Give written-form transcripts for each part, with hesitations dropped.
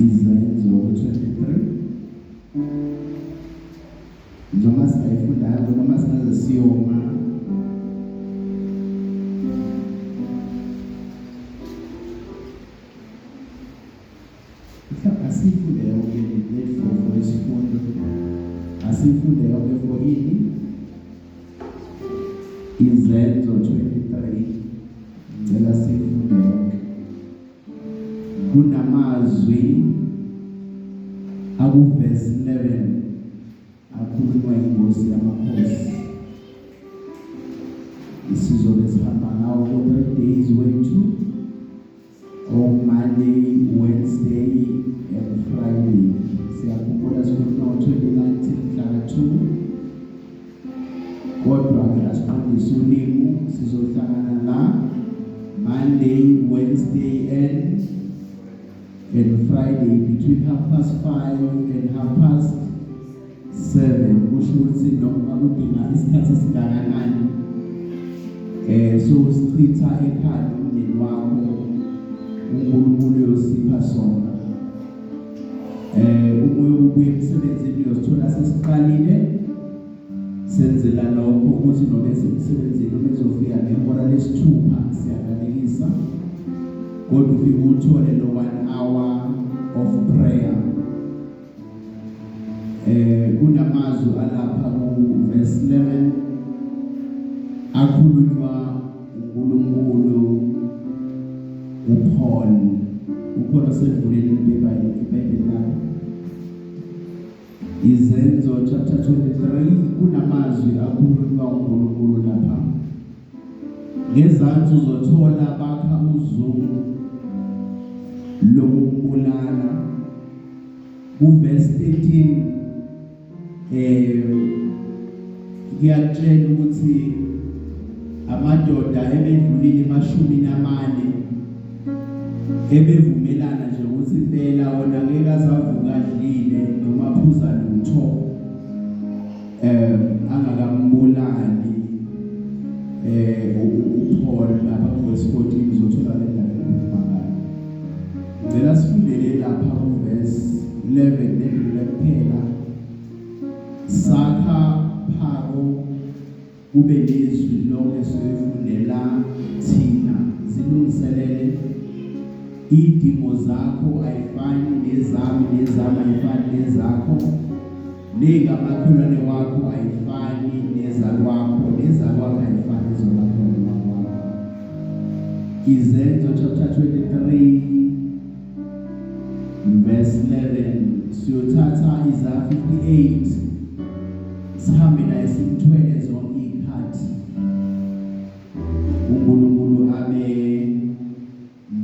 Izenzo 23 njengoba singayifunda noma singaze siyoma asifunde yonke lethu isifundo asifunde yonke for ini Izenzo 23 ngicela sifunde yonke kunamazwi verse 11 akhuluma ingozi yamakhosi isizobe sihamba ngawo 3 days wethu on Monday, Wednesday and Friday. Siyakhumbula sikhuluma 2019 mhla 2 kodwa ke asiqondise ulimi sizohlangana la Monday, Wednesday and Friday between 5:30 and 7:30 kusho ukuthi noma kudinga isikhathi esingakanani so sichitha ekhaya nomndeni wakho uNkulunkulu yosipha sona ubuye ubuye emsebenzini uyosithola sesiqalile senzela lokho ukuthi noma esemsebenzini bezofika ngehora lesithupha siyabalekisa kodwa ufike uthole lo 1 hour of prayer kunamazwi alapha ku verse 11 akhulunywa uNkulunkulu ukhona sedlulile iBhayibheli lakho Izenzo chapter 23 kunamazwi akhulunywa uNkulunkulu lapha ngezansi uzothola bakha uzungu lokubulala kuverse 13 ngiyatshela ukuthi amadoda ebedlulile 40 ebevumelana nje ukuthi impela wona ngeke azavuka adlile noma aphuza lutho angakambulali uPaul lapha kuverse 14 uzothola le ndaba ekhulumayo ngicela sifundele lapha kuverse 11 nedlule kuphela sakha phako kube lezwi lonke sifundela thina zilungiselele idingo zakho ayifani nezami ayifani nezakho nekamakhelwane wakho ayifani nezalwakho ayifani nezamakhelwane wakho Izenzo chapter 23 verse 11 siyothatha Isaiah 58 sihambe naye simthwele zonke ikhathi uNkulunkulu abe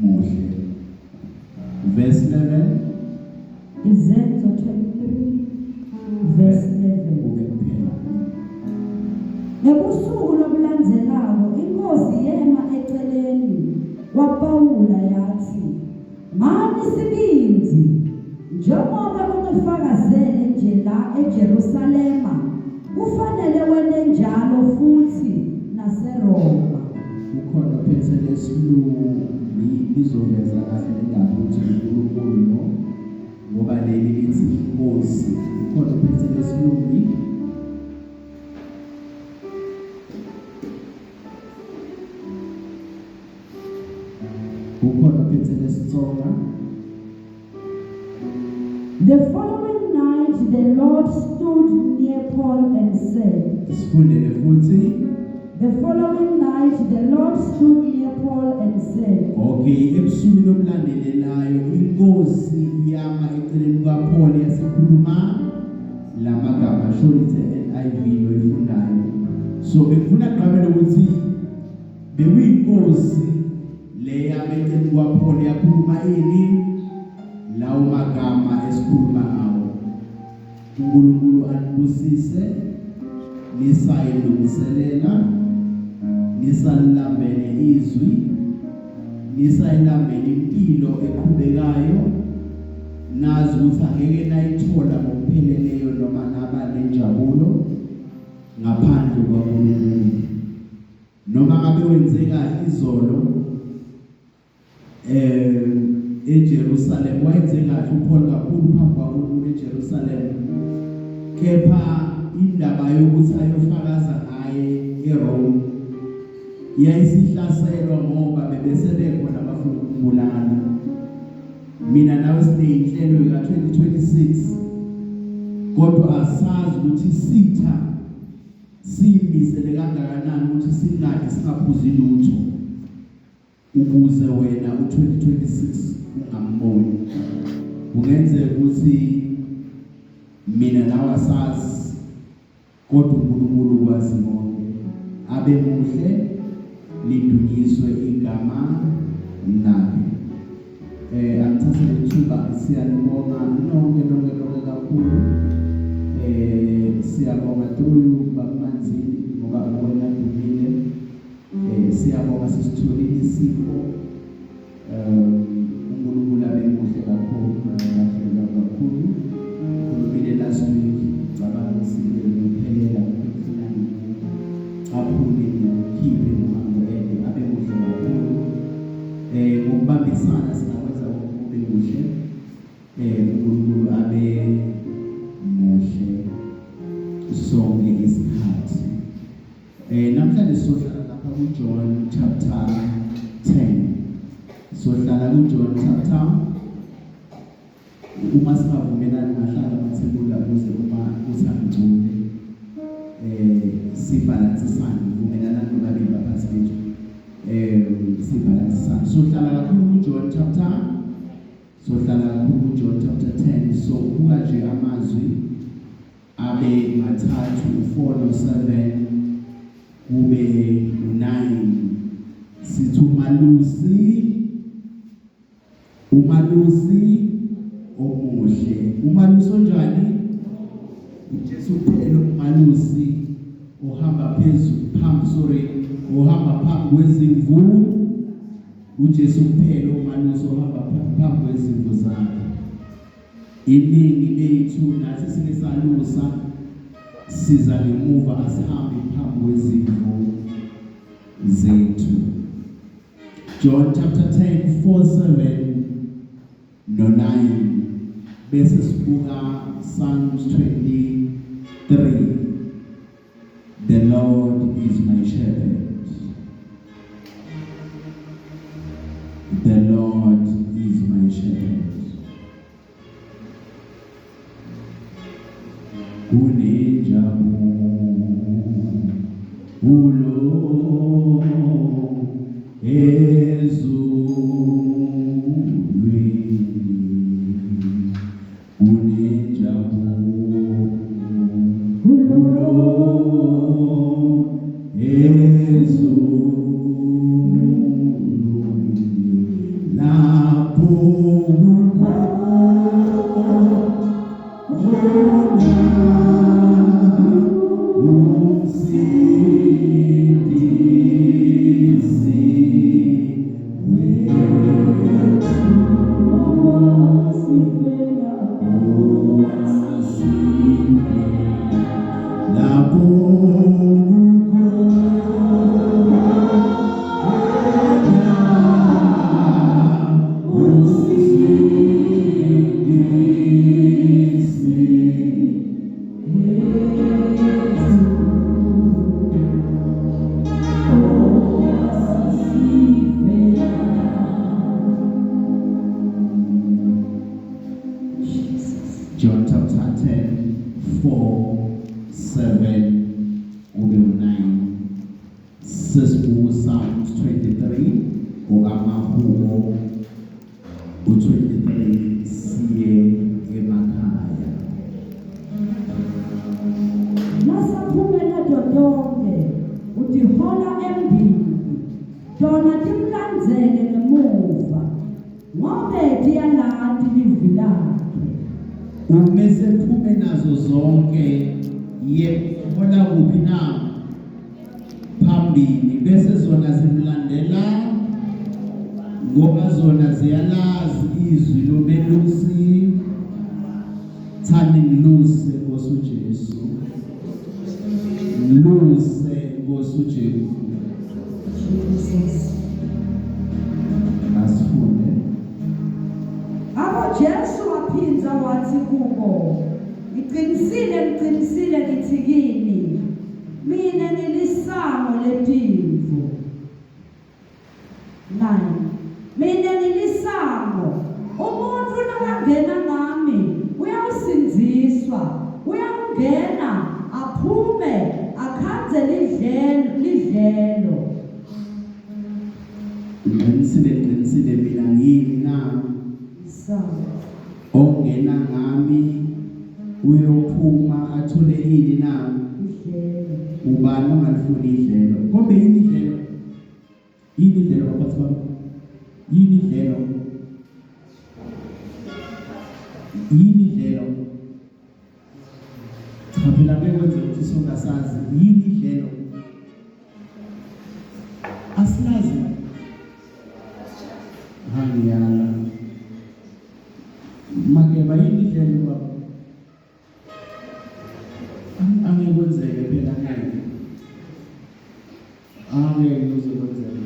muhle verse 11 Izenzo 23 verse 11 ukuphela Ngobusuku lobulandzelako inkosi yema eceleni waPawula yathi mani sibindi njengoba ungifakazele nje la eJerusalema kufanele wene njalo futhi naseRoma ukhona phethe lesilungu izoveza kahle indaba ukuthi uNkulunkulu ngoba leli lithi inkosi ukhona phethe lesilungu ukhona phethe lesitsonga The following night the Lord stood near Paul and said sifundele futhi The following night the Lord stood near Paul and said okay ebusuku lobulandelelayo inkosi yama eceleni kwaPaul yasikhuluma lamagama sholize NIV loyifundayo so bekufuna qhabela ukuthi bekuyinkosi leya eceleni kwaPaul yakhuluma ini lawo magama esikhuluma ngawo uNkulunkulu anibusise nisayilungiselela nisalambele izwi nisayilambele impilo eqhubekayo nazi ukuthi angeke nayithola ngokupheleleyo noma naba nenjabulo ngaphandle kwaNkulunkulu noma ngabe wenzeka izolo eJerusalem wayenze kahle uPaul eJerusalem kepha indaba yokuthi ayofakaza ngaye eRome yayisihlaselwa ngoba bebesebekhona abafuna ukubulala. Mina nawe sineyinhlelo ka 2026 kodwa asazi ukuthi sitha simisele kangakanani ukuthi singaphuzi lutho ukuze wena u2026 ungamboni. Kungenzeka ukuthi mina nawe asazi kodwa uNkulunkulu kwazi konke. Abe muhle lidunyiswe igama lakhe. Angithathe ithuba siyabonga nonke kakhulu. Siyabonga through bakumanzini ngoba wena dumile. Siyabonga sisitholile isipho. uNkulunkulu abe muhle kakhulu kakhulu. Ukhulumile last week cabanga sibele ngempela ukufunani aphule nokhiphe nomangwele abe muhle kakhulu. Ngokubambisana singakwenza kube kuhle. uNkulunkulu abe muhle sonke isikhathi. Namhlanje sohlala lapha kuJohn chapter 10. Sohlala kuJohn chapter. Uma singavumelani ngahlala amathebula ukuze uma uthangicule sibalansisane uvumelana nobabili baphansi bethu. Sibalansisane. Sohlala kakhulu kuJohn chapter. Sohlala kakhulu kuJohn chapter 10. So kuka nje amazwi abe mathathu 4 no 7 kube 9. Sithi umalusi omuhle. Umalusi onjani? uJesu kuphela umalusi ohamba ohamba phambi kwezimvu. uJesu kuphela umalusi ohamba phambi kwezimvu zakhe. Iningi lethu nathi sinesalusa siza ngemuva asihambe phambi kwezimvu zethu. John chapter 10 4-7 no 9 bese sibuka Psalms 23. The Lord is my shepherd. The Lord is my shepherd. Ulo ezulwini unenjabulo ulo ezulwini lapho John chapter 10 4-7 kube 9. Sesibuka Psalms 23 okamahubo u23 siye emakhaya. Nasaphumela dodonke utihola embili dona timlandzele ngemuva ngobe diyalati livilakhe. Umese phume nazo zonke yebona kuphi na phambili bese zona zimlandela ngoba zona ziyalazi izwi lobelusi. Thani ngiluse Nkosi uJesu, ngiluse Nkosi uJesu. Asifunde Abo Jesu waphinza wathi kubo, ngiqinisile ngithi kini, mina ngilisango letimvu. 9. Mina ngilisango, umuntu nakangena ngami uyawusinziswa, uyangena aphume akhanze lidlelo. Ngiqinisile mina ngini na ongena ngami uyophuma athole ini na ubani ongalifuni idlelo. Kombe yini idlelo? Yini idlelo baphathi bami? Yini idlelo? Yini idlelo? Cha phela bekwenze ukuthi songasazi yini idlelo. Asilazi. Hangiyala. Makeba yini idlelo baba? Angekwenzeke phela ngeke. Angeke uzokwenzeka.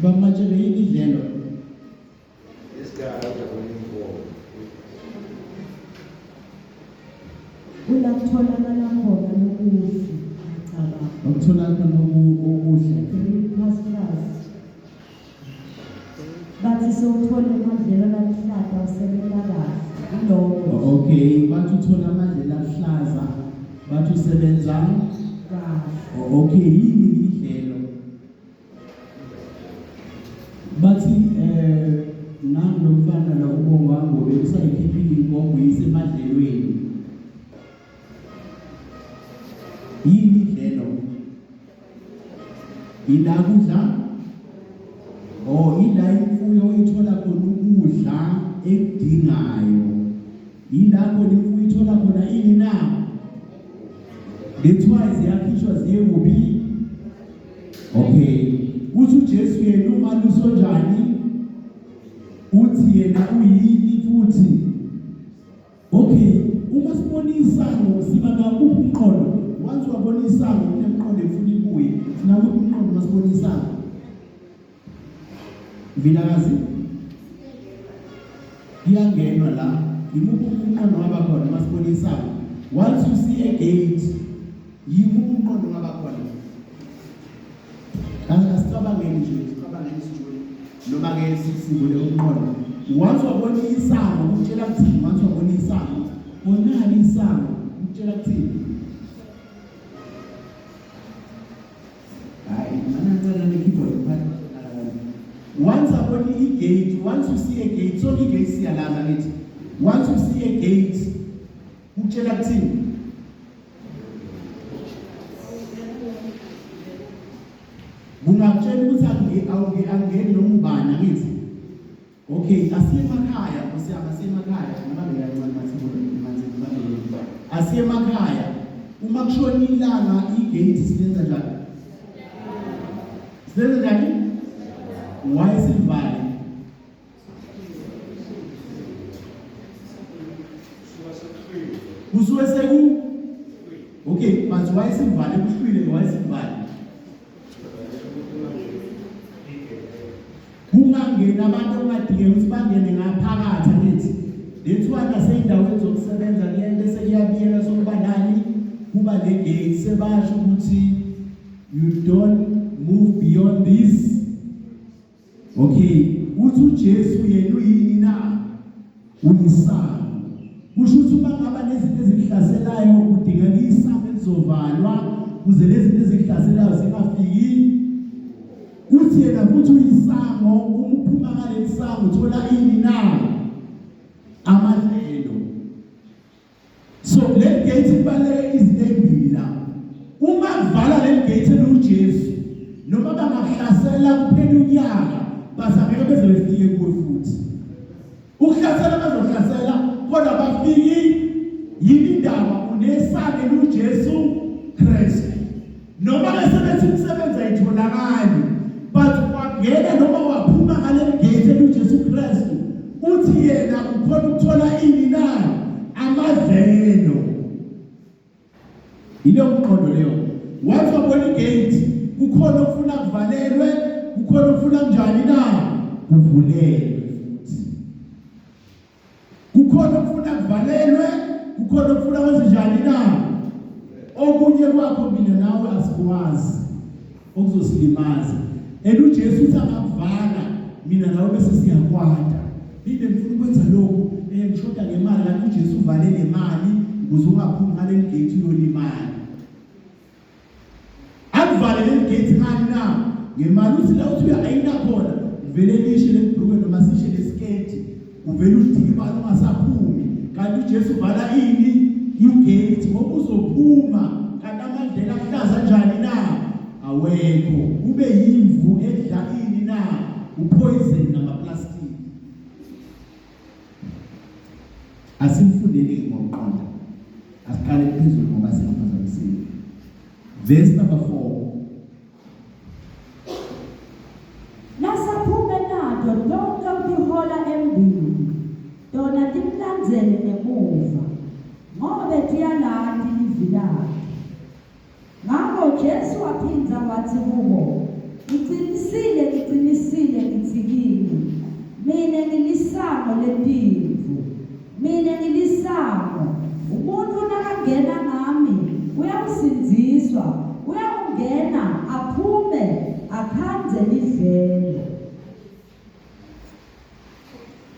Bamanje yini idlelo? This guy out there running for. Ulakutholakala khona lokuhle. Cha. Ukutholakala okuhle. Bathi sewuthole amadlela laluhlaza usebenza kahle. Lokho. Okay, bathi uthola amadlela aluhlaza, bathi usebenza kahle. Okay, yini idlelo? Bathi nami nomfana la ubongo wangu bekusayikhiphile inkomo yisemadlelweni. Yini idlelo? Ila kudla? Ila imfuyo ithola khona ukudla ekudingayo. Yilapho imfuyo ithola khona ini na? That's why ziyakhishwa ziye kuphi? Okay. Uthi uJesu yena uma lusonjani? Uthi yena uyini futhi? Okay, uma sibona isango siba ngakuphi umqondo? Once wabona isango unemqondo efuna ibuye. Sinakuphi umqondo masibona isango? Vilakazi? Iyangenwa la. Yimuphi umqondo ngaba khona masibona isango? Once you see a gate, yimuphi umqondo ngaba khona? Asicabangeni nje, sicabangeni isijule. Noma ke sivule umqondo. Once wabona isango utshela kuthini? Once wabona isango, bonani isango utshela kuthini? Hayi, mana ngicela ne-keyboard phansi. Once upon a gate, once you see a gate, so the gate see another gate. Once you see a gate, utshela kuthini? Bungakutshela ukuthi angeni noma ubani angithi. Okay, asiyemakhaya, asiyemakhaya, ngoba ngiyacela mathi asiyemakhaya. Uma kushona ilanga igate silenza njani? Silenza njani? Why is it valid? Kusuke seku? Okay, but why is it valid? Why is it valid? Kungangena abantu ongadinge ukuthi bangene ngaphakathi ngithi. Lethwana seyindaweni zokusebenza kuyente sekuyabiyela sokuba nani kuba le gate sebasho ukuthi you don't move beyond this. Okay, uthi uJesu yena uyini na? Uyisango. Kusho ukuthi uma ngaba nezinto ezikuhlaselayo kudingeka isango elizovalwa kuze lezi zinto ezikuhlaselayo zingafiki. Uthi yena futhi uyisango, umphuma ngale isango uthola ini na? Amadlelo. So le gate ibaleke izinto ezimbili la. Uma kuvala le gate loJesu noma bangakuhlasela kuphela unyaka basabeke beze befike kuwe futhi. Ukuhlasela bazohlasela kodwa bafiki yini indaba unesake loJesu Kristu. Noma besebenza umsebenzi ayitholakali but wangena noma waphuma ngale gate loJesu Kristu uthi yena ukhona ukuthola ini na? Amadlelo. Ile umqondo leyo. Once wabona igate kukhona ukufuna kuvalelwe, kukhona ukufuna njani na? Kuvulelwe futhi. kukhona okufuna wenze njani na okunye kwakho mina nawe asikwazi okuzosilimaza uJesu uthi akakuvala mina nawe bese siyakwata linde ngifuna ukwenza lokho ngishoda ngemali la uJesu uvale nemali ukuze ungaphumi ngale gate uyolimala akuvale le gate ngani na ngemali uthi la uthi ayina khona vele lishe lebhruke noma sishe lesiketi uvela udikibala ungasaphumi kanti uJesu vala ini igate ngoba uzophuma kanti amandlela ahlaza kanjani na awekho ube yimvu edla ini na upoison namaplastic asimfundeni ngokuqonda asiqale phezulu ngoba siyaphazamisile. Verse number 4. Nasaphume nato lonke ukuhola embili dona timlandzele ngemuva ngoba betiyalati livilakhe. Ngakho Jesu waphinda wathi kubo, Ngiqinisile ngithi kini, mina ngilisango letimvu, mina ngilisango. Umuntu nakangena ngami uyawusinziswa, uyawungena aphume akhanze livele.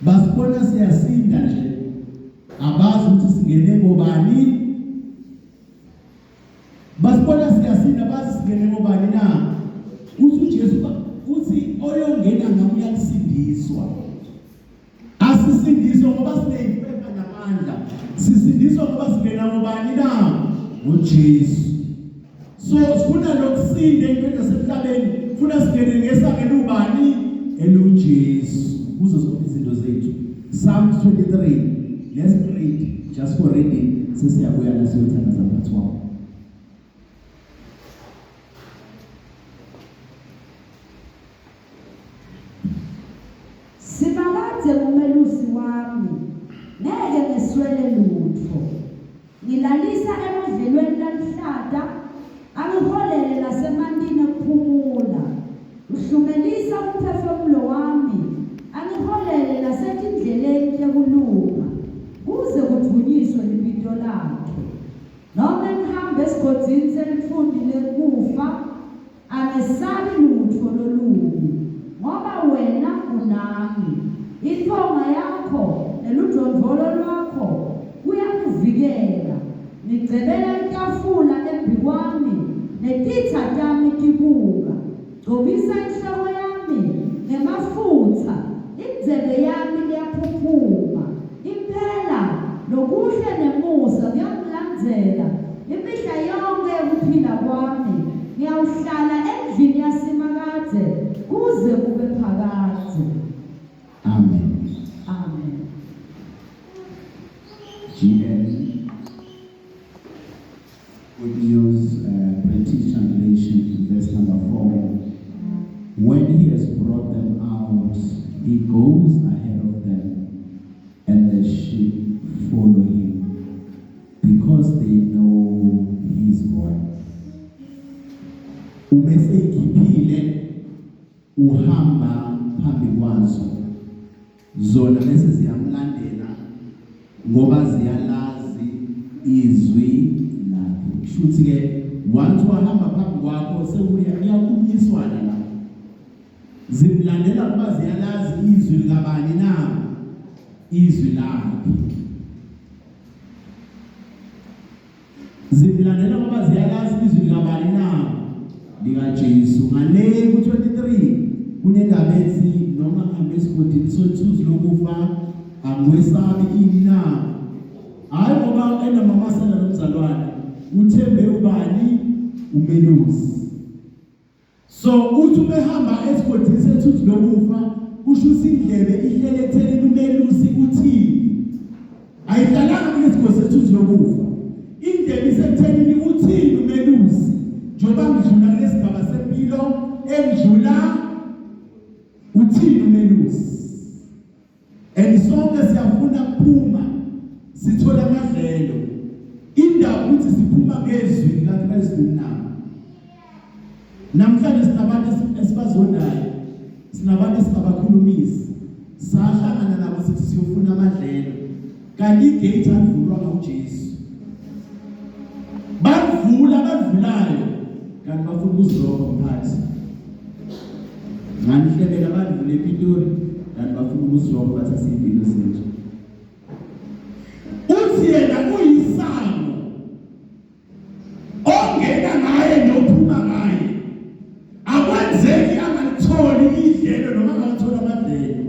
Basibona siyasinda nje abazi ukuthi singene ngobani. Basibona siyasinda bazi singene ngobani na. Uthi uJesu uthi oyongena ngami uyasindiswa. Asisindiswa ngoba sineyimfeka namandla. Sisindiswa ngoba singena ngobani na? uJesu. So sifuna lokusinda into yasemhlabeni, ufuna singene ngesakhe ubani eluJesu. Kuzo zonke izinto zethu. Psalm 23. Let's read just for reading. Sesiyabuya la siyothanda zapha 12. Sibakade kumelusi wami, ngeke ngeswele lutho. Ngilalisa emadlelweni lanhlata, angiholele nasemantini okuphumula. Uhlumelisa umphefumulo wami, angiholele nasetindleleni tekulunga, kuze kudlunyiswe libizo lakhe. Noma ngihambe esigodini selithundi lekufa, angesabi lutho lolubi, ngoba wena unami. Intonga yakho neludondvolo lwakho kuyangivikela. Ngicebela itafula embi kwami, netitha tami tibuka. Gcobisa inhloko yami ngemafutha, indlebe yami liyaphuphuma. Impela lokuhle nemusa kuyangilandzela imihla yonke yokuphila kwami. Ngiyawuhlala endlini yasemakade kuze kube phakade. Amen. Amen. GN. Good News, British translation, verse number 4. When he has brought them out, he goes ahead of them, and the sheep follow him, because they know his voice. Umese ikhiphile uhamba phambi kwazo, zona bese ziyamlandela ngoba ziyalazi izwi lakhe. Shuthi ke once wahamba phambi kwakho sekuyakunyiswana la. Zimlandela ngoba ziyalazi izwi likabani na? Izwi lakhe. Zimlandela ngoba ziyalazi izwi likabani na? LikaJesu. Ngale ku-23 kunendaba ethi noma ngihambe esigodini sothuzi lokufa angwesabi ini na? Hayi ngoba enamamasela nomzalwane uthembe ubani? Umelusi. So uthi umehamba esigodini sethuzi lokufa kusho usindlebe ihlele etheleni umelusi uthini? Ayihlalanga kulesigodi sethuzi lokufa. Indlebe isetheleni uthini umelusi? Njoba ngidlula kulesigaba sempilo engidlula uthini umelusi. And sonke siyafuna kuphuma sithola amadlelo. Indaba ukuthi siphuma ngezwi likaKristu na. Namhlanje sinabantu esibazondayo, sinabantu esingabakhulumisi, sahlangana nabo sithi siyofuna amadlelo. Kanti igate alivulwa nguJesu. abadlulayo kanti bafuna ukuzilokha mphathi nganihlebela abadlula ePitori kanti bafuna ukuzilokha bathatha impilo zethu uthi yena uyisango ongena ngaye nophuma ngaye akwenzeki angalitholi idlelo noma angalitholi amadlelo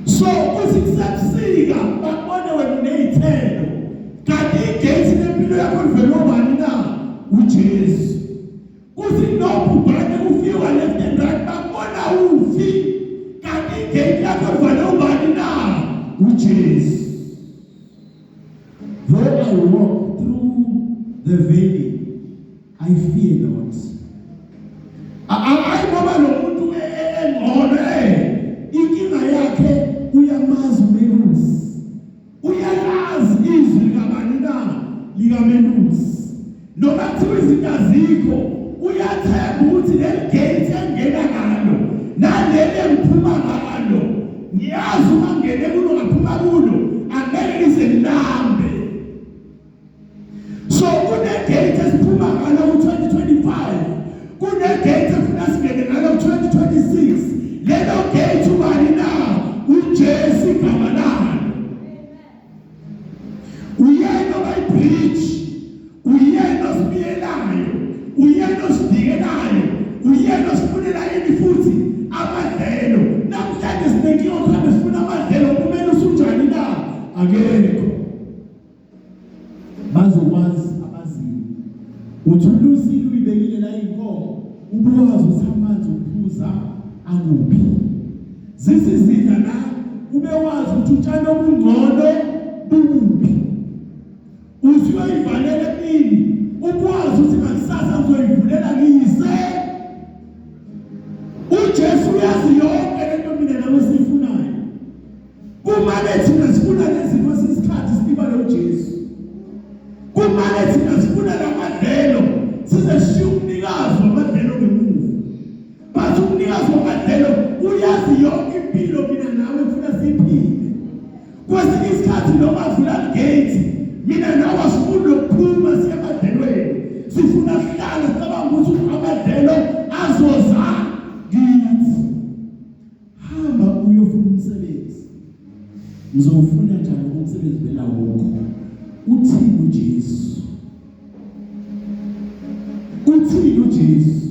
so kuthi kusebusika babone wena unezithelo kanti igate lempilo yakho livele obani na uJesu kuthi nobhubhane ufiwa left and right babona ufi kanti igate yakho livele obani na uJesu. Though I walk through the valley, I fear not. I ngoba lo muntu engqondo inkinga yakhe uyamazi umelusi. Uyalazi izwi likabani na likamelusi. Noma kuthiwa izinto azikho uyathemba ukuthi le gate engena ngalo naleli engiphuma ngalo ngiyazi uma ngene kulo ngaphuma kulo angeke ngiselambe. So kune-gate esiphuma ngalo ku-2025 kune-gate efuna singene ngalo ku-2026 lelo gate ubani na uJesu igama lakhe uyena obayibridge uyena osibiyelayo uyena osidikelayo uyena osifunela yini futhi amadlelo namhlanje sinenkinga okuhambe sifuna amadlelo kumele usunjani na akekho bazokwazi abazimu uthulusi luyibekile la inkomo ubuwazi ukuthi amanzi uphuza akuphi zisizidla la ubewazi ukuthi utshani obungcono bukuphi usiyoyivalela emini ubuwazi ukuthi ngakusasa uzoyivulela ngiyise uJesu uyazi yonke lento mina nawe siyifunayo kumane thina sifuna lezinto sisikhathi siba lo Jesu kumane thina sifuna lamadlelo size sishiye umnikazi wamadlelo ngemuva bathi umnikazi wamadlelo uyazi yonke impilo mina nawe ufuna siyiphile kwesinye isikhathi noma avula gate mina nawe asifuni ukuphuma siya emadlelweni sifuna kuhlala sicabanga ukuthi amadlelo azoza kithi hamba uyofuna umsebenzi ngizofuna njani umsebenzi bela wonke uthini uJesu uthini uJesu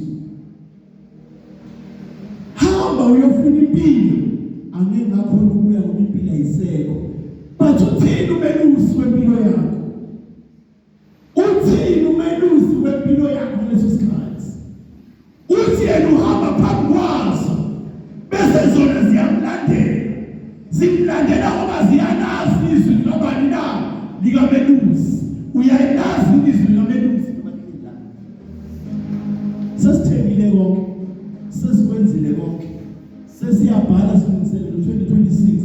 hamba uyofuna impilo angeke ngakhona ukuya ngoba impilo ayisekho but uthini umelusi wempilo yakho uthini umelusi wempilo yakho leso sikhathi uthi yena uhamba phambi kwazo bese zona ziyamlandela zimlandela ngoba ziyanazi izwi likabani na likamelusi uyayilazi izwi likamelusi sesithembile konke sesikwenzile konke sesiyabhala silungiselele 2026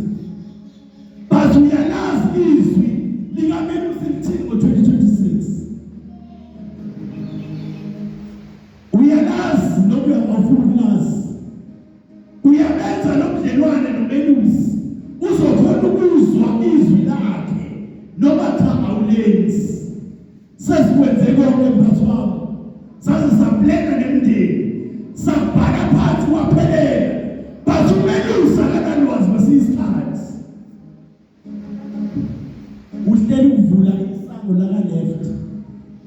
but uyalazi izwi likamelusi lithini ngo-2026 uyalazi noma uyangafuni ukulazi uyabenza nobudlelwane nomelusi uzokhona ukuzwa izwi lakhe noma cha awulenzi sesikwenze konke mphathi wami saze saplena nemndeni sabhala phansi waphelela but umelusi akanalwazi basiyisikhathi uhleli ukuvula isango laka left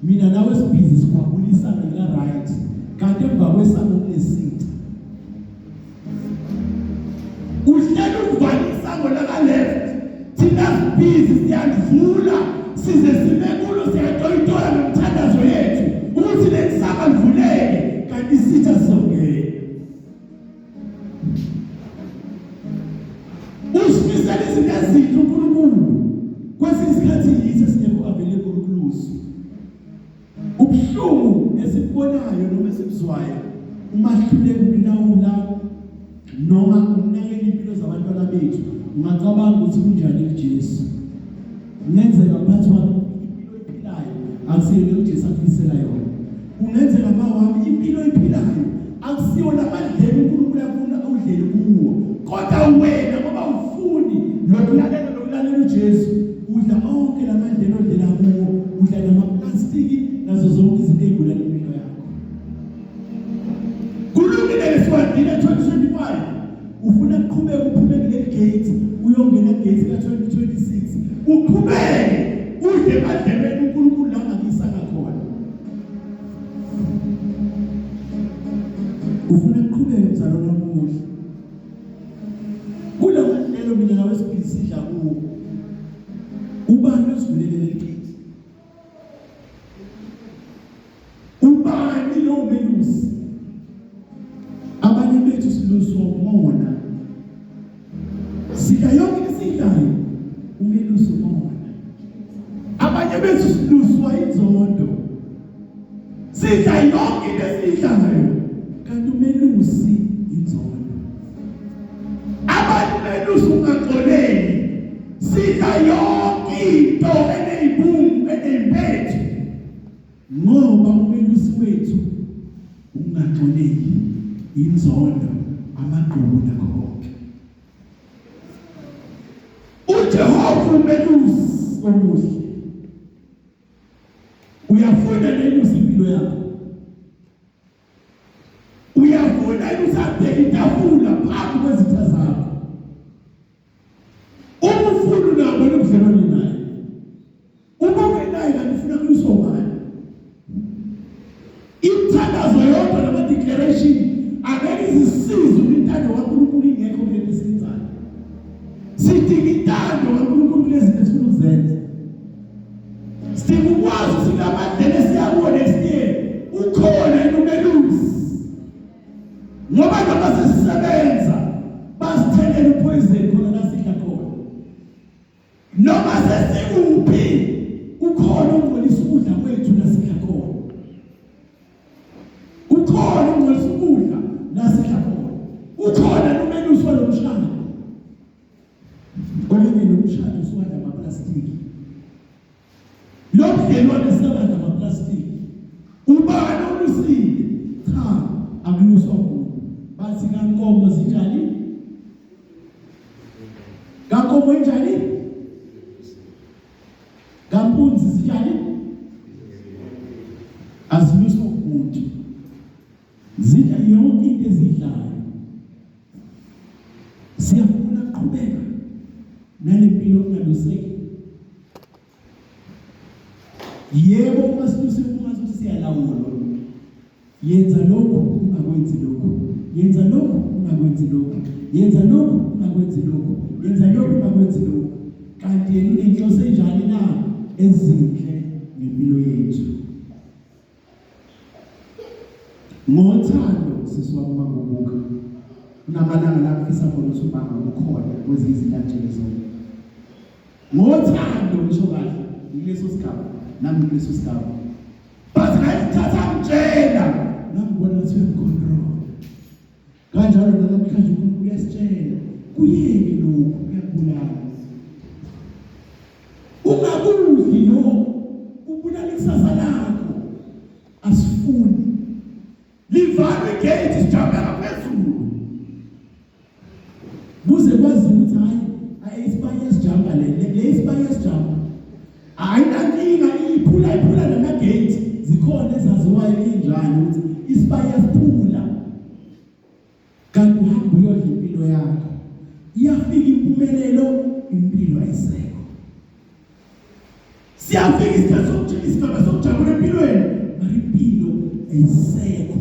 mina nawe sibhizi sikwabula isango lika right kanti emva kwesango kunesitha uhleli ukuvala isango laka left thina sibhizi siyadlula size sibe kulo siyatoyitola nomthandazo yethu ukuthi lesango livuleke kanti isitha sizongena usifisela izinto ezinhle uNkulunkulu kwesinye isikhathi yithi singekho available ukulusi ubuhlungu esibonayo noma esibuzwayo umahluleka ukulawula noma ukunakekela impilo zabantwana bethu ungacabanga ukuthi kunjani kuJesu kungenzeka phansi wami impilo ephilayo akusiyona uJesu akufisela yona kungenzeka mawami impilo ephilayo akusiyo lamadlelo uNkulunkulu afuna udlele kuwo kodwa wena ngoba ufuni lokulalela uJesu udla onke lamadlelo odlela kuwo udla namaplastiki nazo zonke izinto ezibulala impilo yakho. Kulungile leswandile 2025 ufuna ukuqhubeka uphume kule gate uyongena gate ka 2026 uqhubeke ude madlebeni uNkulunkulu la ngakisaka khona. Ufuna ukuqhubeka mzalwane omuhle. Kula mhlelo mina nawe sibhisidla kuwo. Ubani osivulele legate? Ubani lo melusi? Abanye bethu siluswa umona. Sika yonke isidlayo umelusi umona. Abanye bethu siluswa inzondo. Sika yonke isidlayo kanti umelusi inzondo. Abanye belusi ungaxoleli. Sika yonke into eneyibungu eneyiphethe. Ngoba umelusi wethu ungaxoleli inzondo amaqhubu nakho konke. uJehova umelusi omuhle. Uyafuna nelusi impilo yakho. Uyafuna usabheka itafula phambi kwezitha zakho. Umufuna nabo nobudlelwane naye. Uma ungenaye kanti ufuna kulusokana. Imthandazo yodwa nama declaration angeke izisize umntando kaNkulunkulu ingekho kulento esenzayo. Sidinga intando kaNkulunkulu kulezi esifuna ukuzenza. Sidinga ukwazi singamadlela siyabona esiye ukhona umelusi. Ngoba noma sesisebenza basithengele upoison khona la sidla khona. Noma sesikuphi ukhona ongcolisa ukudla kwethu la sidla khona. Ukhona ongcolisa ukudla la sidla khona. Ukhona umelusi walomshana. Koleni nomshado siwanda amaplastiki. Lokudlelwane siwanda amaplastiki. Ubani olusile? Cha, akuluswa kubo. Bathi kankomo zinjani? Kankomo enjani? Kampunzi zinjani? Aziluswa kumuntu. Zidla yonke into ezidlayo. Siyafuna ukuqhubeka nalempilo engaluseki. Yebo uma silusi ungazi ukuthi siyalawula. Yenza lokho ungakwenzi lokho. Yenza lokho ungakwenzi lokho. Yenza lokho ungakwenzi lokho. Yenza lokho ungakwenzi lokho. Kanti yena unenhloso enjani na ezinhle ngempilo yethu. Ngothando sisiwa makubuka. Unamalanga lapho isafuna usubanga ukhona kwezinye izintatshelo zonke. Ngothando ngisho kahle yileso sigaba nami kuleso sigaba. Bathi ngayithatha ngitshela ngibona ukuthi uyacontrol. Kanjalo namhlanje uNkulunkulu uyasitshela kuyeke lokho kuyabulala. Ungakudli lokho ubulala ikusasa lakho. Asifuni. Livalwe igate sijambe ngaphezulu. Buze kwazi ukuthi hayi isibaya sijamba le isibaya sijamba. Ayinankinga iphula namagate zikhona ezaziwayo enjani ukuthi isibaya siphula. Kanti uhamba uyodla impilo yakho. Iyafika impumelelo impilo ayisekho. Siyafika isikhathi sokujabula empilweni mara impilo ayisekho.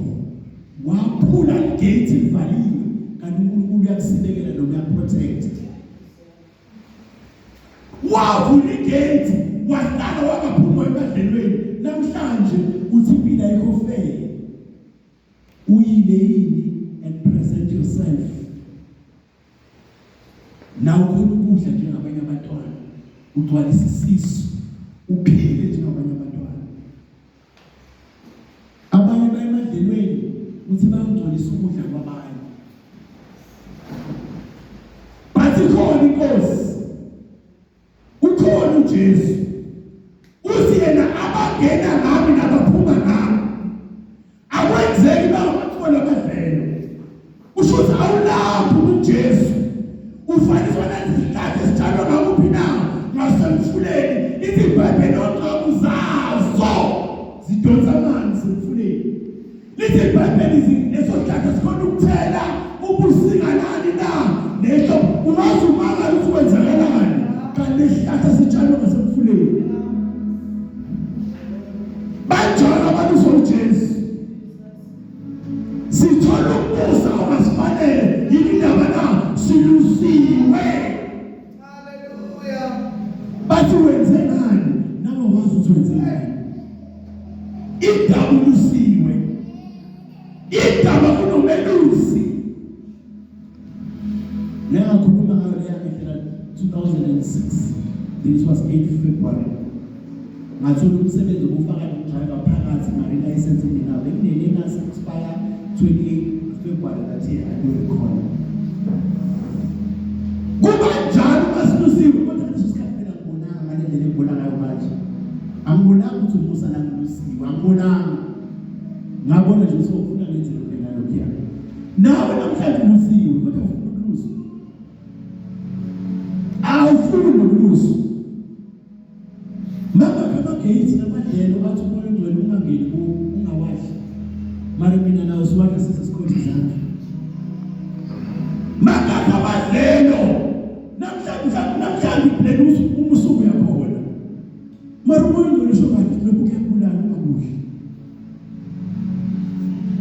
Waphula igate livaliwe kanti uNkulunkulu uyakusilekela noma uyakuprotect. Wavula igate wahlala wangaphuma emadlelweni namhlanje uthi impilo ayikho fair. Uyile yini and present yourself. Now ukhona ukudla njengabanye abantwana. Ugcwalisa isisu. Uphile njengabanye abantwana. Abanye bayemadlelweni uthi bayongcolisa ukudla kwabanye. Bathi khona inkosi. Ukhona uJesu. Uthi yena abangena ngami nabaphuma ngami. Akwenzeki bangabathola abadlelo. Usho ukuthi awulapho uJesu. Ufaniswa nazihlathi esitshalwa ngakuphi na? Ngasemfuleni izibhebhe noqobo zayo. lithi iBhayibheli leso sihlahla sikhona ukuthela ubusinganani na nesho ungazi umangala ukuthi kwenzakalani kanti lesihlahla sitshalwe ngasemfuleni banjalo abantu soJesu sithola umusa ongasifanele yini indaba na silusiwe haleluya bathi wenze ngani nawe wazi ukuthi wenze ngani indaba ulusiwe indaba unomelusi ngiyakhuluma ngayo leya 2006 this was 8 February ngathola umsebenzi wokufaka umjayelo phakathi ngale license enginayo bekunene ngase expire 28 February that year I do recall kuba njalo masilusiwe kodwa leso sikhathi phela ngibonanga ngale ndlela engibona ngayo manje angibonanga ukuthi umusa nami lusiwe angibonanga ngabona nje ukuthi ufuna ngenze lokho ngalokho nawe namhlanje lusiwe kodwa ufuna ukulusa awufuni ukulusa mama kama gates namadlelo bathi umoya ongcwele ungangeni ungawashi mara mina nawe siwaka sisesikhothi zami mama kama madlelo namhlanje plan umusuku yakhona mara umoya ongcwele usho kathi lokhu kuyabulala ungabuhle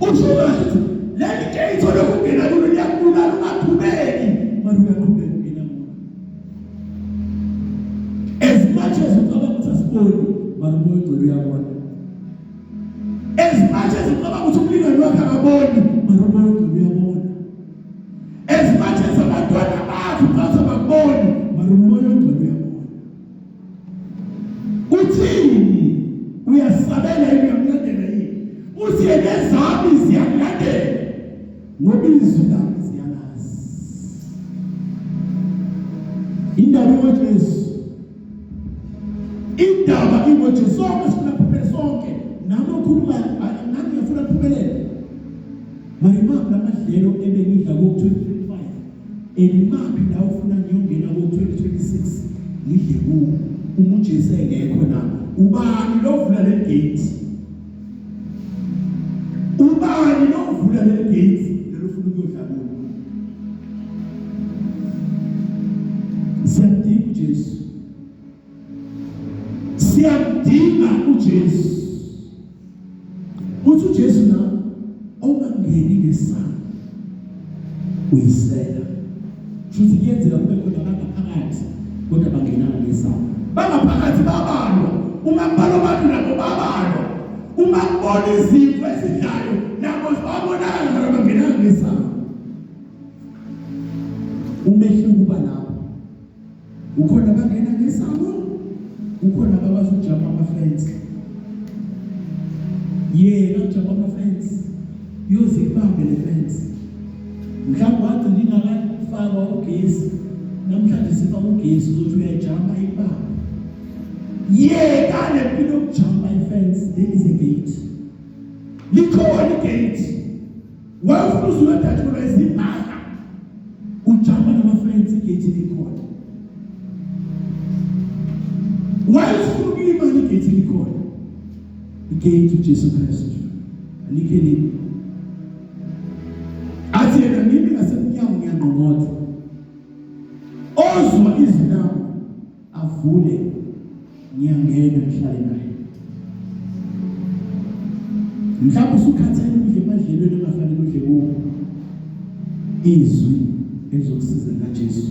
usho kathi leli gate lokungena kulo liyabulala ungaphumeli mara uyaqhubeka ukungena kulo as much as uqaba ukuthi asiboni mara umoya ongcwele uyabona as much as uqaba ukuthi umlingani wakhe akaboni mara umoya ongcwele uyabona as much as abantwana bakhe bathi ababoni mara umoya ongcwele uyabona uthini uyasabela uyamlandela yini uthi nezami ziyakulandela ngoba izwi lami ziyalazi indaba yoJesu indaba imoje sonke sifuna kuphelele sonke nami okhuluma nami ngiyafuna kuphelele mayimaphi lamadlelo ebengidla ku-2025 elimaphi la ufuna ngiyongena ku-2026 ngidle kuwo uma uJesu engekho na ubani lovula le gate ubani lovula le gate lelofuna ukuyodla kuwo siyamdinga uJesu siyamdinga uJesu uthi uJesu na ongangeni ngesana uyisela futhi kuyenzeka kube khona abangaphakathi kodwa bangenana ngesana bangaphakathi babalwa uma kubalo abantu nabo babalwa uma kubona izifo ezidlayo nabo babonakala nabo bangenana ngesana umehluko uba lapho ukhona bangena ngesana ukhona ababazi ukujama ama-fence yena ujama ama-fence yozibambe le fence mhlawumbe wathi ngingakafakwa ugesi namhlanje sifaka ugesi uzothi uyajama ibamba yeka le mpilo yokujama i-fence there is a gate likhona igate wafuna uzuyodatshulwa izimpahla ujama nama-fence igate likhona wafuna ukulima igate likhona igate uJesu Kristu alikhe lini athi yena mimi ngasemnyango ngiyangqongqotha ozwa izwi lami avule ngiyangena ngihlale naye mhlawumbe usukhathele ukudla emadlelweni engafanele udle kuwo izwi elizokusiza kaJesu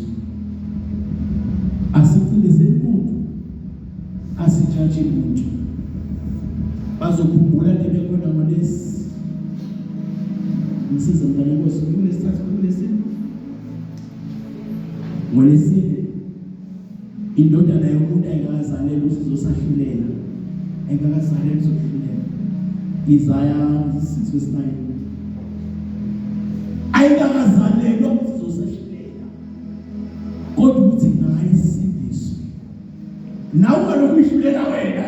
asicindezeli umuntu asijaji umuntu bazokhumbula nebekhona ngolesi ngisiza mntana Nkosi kulesithathu kulesine ngolesine indodana yomuntu ayikazalelwa usizosahlulela ayikazalelwa uzohlulela Isaiah 6:9 ayikazalelwa usizosahlulela kodwa uthi naye isindiso nawe ungalokuhlulela wena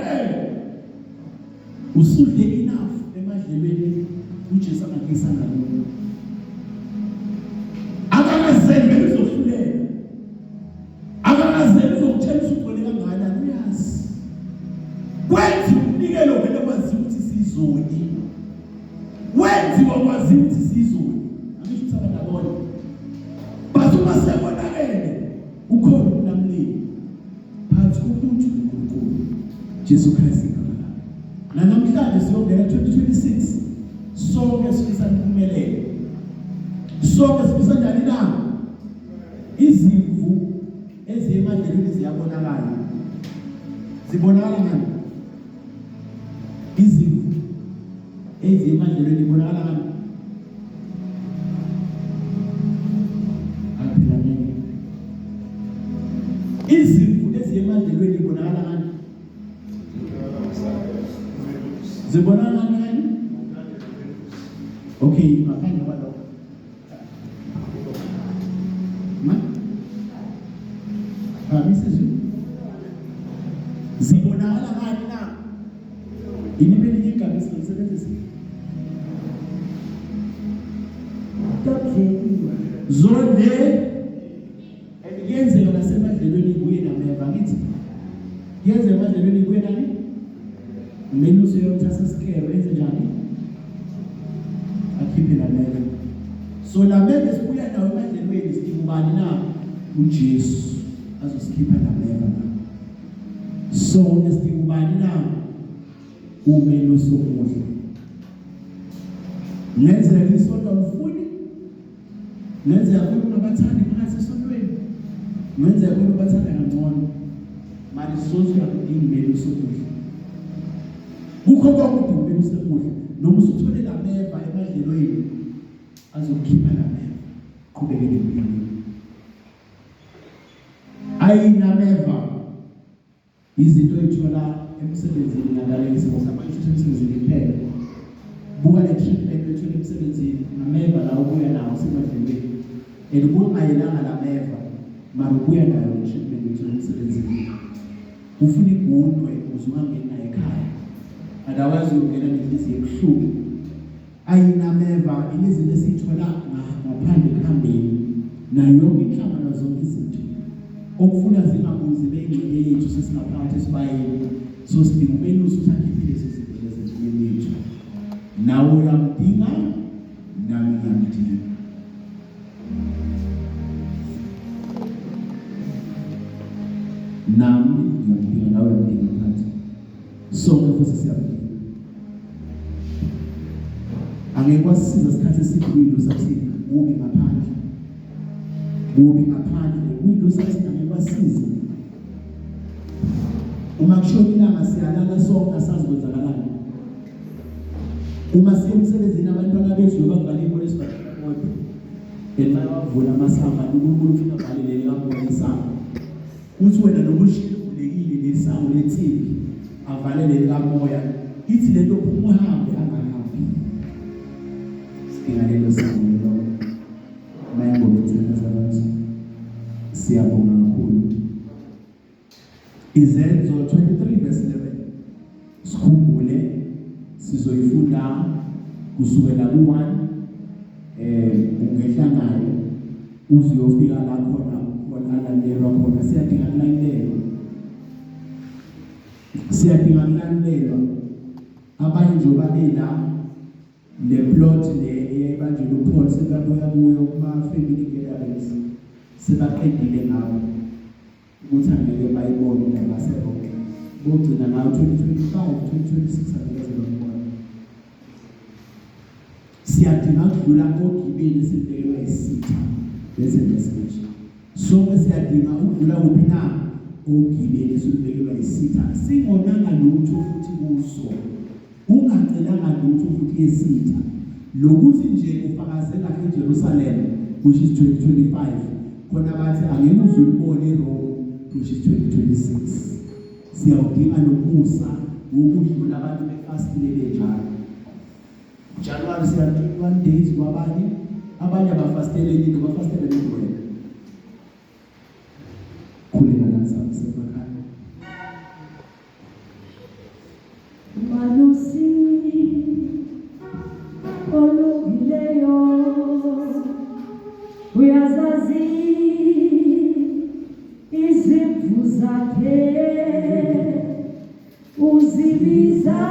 usudle enough emadlelweni uJesu angakisana nawe akakazeli uzohlulela akakazeli uzokutshela ugcwele kangaka uyazi kwenza umnikelo vele kwazi ukuthi sizoni senziwa kwaziwa ukuthi sizwe angisho ukuthi abantu abone basuma sebonakele ukhona umlamleli phansi komuntu noNkulunkulu Jesu Kristu na namhlanje siyongena 2026 sonke sifisa impumelelo sonke sifisa njani na izimvu eziyemadlelweni ziyabonakala zibonakala ngani izimvu eziyemadlelweni zibonakala ngani aphilane izimvu eziyemadlelweni zibonakala ngani zibonakala ngani okay ngaphandle kwalokho zibonakala ngani na inibeni igama esisebenzisa zonke yenzeka nasemadlelweni kuye nameva ngithi yenzeka emadlelweni kuye nani meluso yomthatha sikero yenze njani akhiphe la mele so la mele sibuya nawo emadlelweni sidingubani na uJesu azosikhipha la mele so nesidingubani na umeluso omuhle lenzeka isonto mfuni lenzeka kulo nabathandi phakathi esontweni lenzeka kulo bathanda ngcono manje sizozwa kudinga umeluso omuhle kukho konke umeluso omuhle noma usuthole la meva emadlelweni azokhipha la meva qhubekele empilweni ayinameva izinto ethola emsebenzini ngalesi ngosamanje emsebenzini kuphela buka le treatment ethola emsebenzini nameva la ubuya nawo semadlelweni elibungayelanga la meva mara ubuya nayo le treatment ethola emsebenzini ufuna igundwe uzungangena ekhaya otherwise ungena nenhliziyo ebuhlungu ayinameva izinto esithola ngaphandle kuhambeni nayo yonke inhlangano zonke izinto okufuna zingabuzi bengxenye yethu sesingaphathi esibayeni so sidinga umeluso uthakhiphe lezo zinto ezimpilweni yethu nawe uyamdinga nami ngiyamdinga nami ngiyamdinga nawe uyamdinga phansi sonke futhi siyamdinga angeke kwasisiza isikhathi esikhulu sathi ubi ngaphandle kuyilo sathi angeke kwasisiza uma kushona ilanga siyalala sonke asazi kwenzakalani uma siyemsebenzini abantwana bethu bavale inkolo esibhathela kodwa bayavula amasamba uNkulunkulu ufika avalele kakhulu isango uthi wena nokushila uvulekile lesango lethimbi avalele kamoya ithi lento phuma uhambe angahambi singalelo sango lo mayengo bethena sabantu siyabonga kakhulu Izenzo 23 verse 11 sikhumbule sizoyifunda kusukela ku1 ungehla nayo uziyofika la khona landelwa khona siyadinga kulandelwa abanye nje babela le plot le eyayibanje uPaul sekabuya kuyo kuma family gatherings sebaqedile ngawo ukuthi angeke bayibone indaba sebonke bogcina ngawo 2025 2026 angeke bayibone siyadinga ukudlula ogibeni sibhekwe isitha bese message so siyadinga ukudlula kuphi na ogibeni sibhekwe isitha singonanga lutho futhi kuso ungacelanga lutho futhi esitha lokuthi nje ufakazela eJerusalem which is 2025 khona bathi angeke uzulibone eRome which is 2026 siyawudinga nomusa ukudlula abantu befastile benjalo January siya 21 days abanye abafastele into bafastele nokuwena khuleka kansana sebakhaya Malusi olugileyo uyazazi izimvu zakhe uzibiza